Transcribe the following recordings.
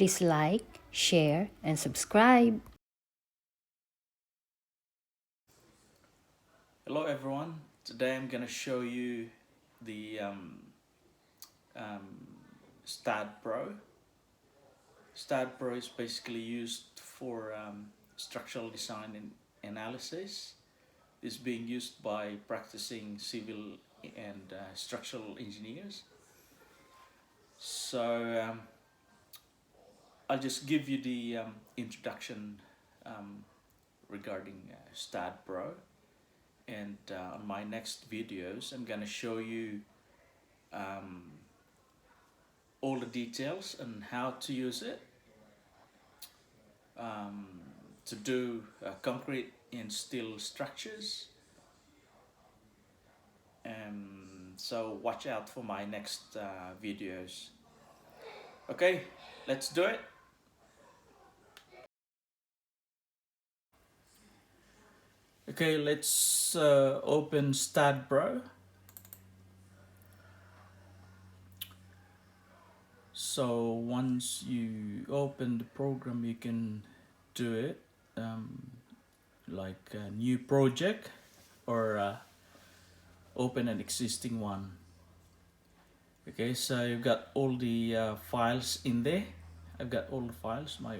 Please like, share, and subscribe. Hello everyone, today I'm gonna show you the STAADPro. STAADPro is basically used for structural design and analysis. It's being used by practicing civil and structural engineers. So I'll just give you the introduction regarding STAADPro. And on my next videos I'm gonna show you all the details on how to use it to do concrete and steel structures. So watch out for my next videos. Okay, let's do it. Okay, let's open STAADPro. So once you open the program, you can do it like a new project or open an existing one. Okay, so you've got all the files in there. I've got all the files, my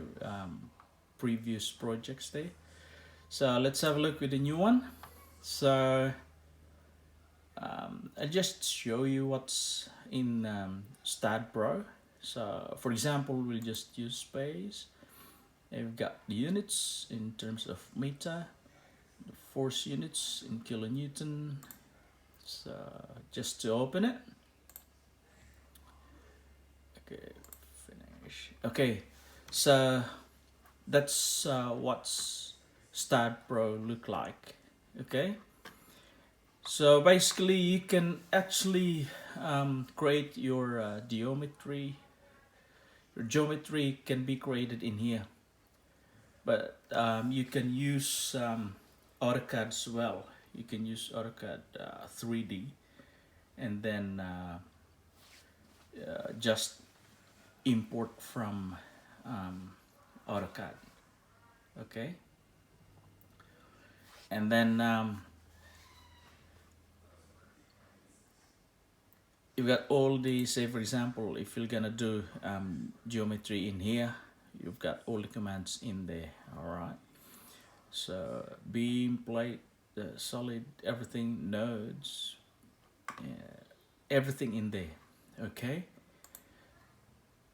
previous projects there. So let's have a look with the new one. So I'll just show you what's in STAADPro. So for example, we'll just use space. And we've got the units in terms of meter, the force units in kilonewton. So just to open it. Okay, finish. Okay, so that's what's STAADPro look like. Okay, so basically you can actually create your geometry. Your geometry can be created in here, but you can use AutoCAD as well. You can use AutoCAD 3D and then just import from AutoCAD. Okay, and then you've got all the, say for example, if you're gonna do geometry in here, you've got all the commands in there. All right, so beam, plate, solid, everything, nodes, everything in there. Okay,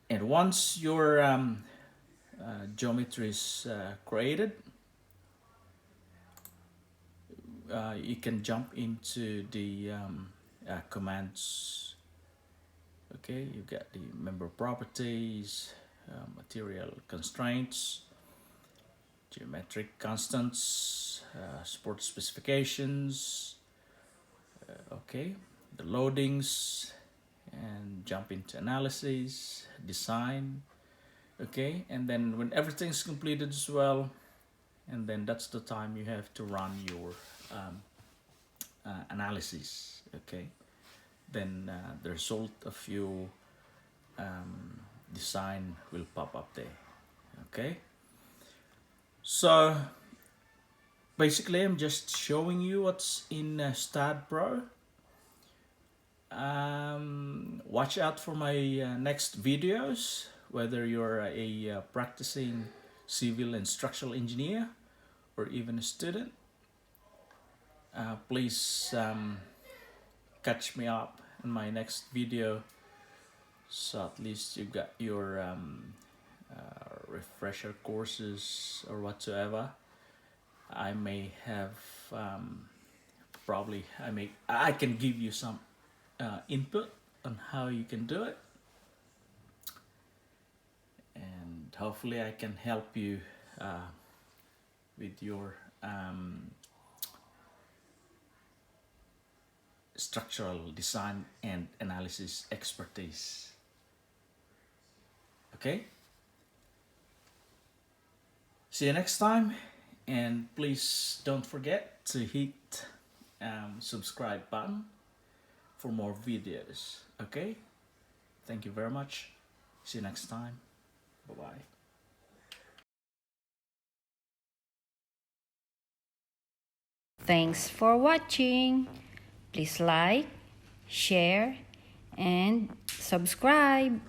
and once your geometry is created, you can jump into the commands. Okay, you got the member properties, material constraints, geometric constants, support specifications. Okay, the loadings, and jump into analysis, design. Okay, and then when everything's completed as well, and then that's the time you have to run your analysis. Okay, then the result of your design will pop up there. Okay, so basically I'm just showing you what's in STAADPro. Watch out for my next videos, whether you're a practicing civil and structural engineer or even a student. Please catch me up in my next video, so at least you got your refresher courses or whatsoever. I may have probably I can give you some input on how you can do it, and hopefully I can help you with your structural design and analysis expertise. Okay, see you next time, and please don't forget to hit subscribe button for more videos. Okay, thank you very much. See you next time. Bye-bye. Thanks for watching. Please like, share, and subscribe.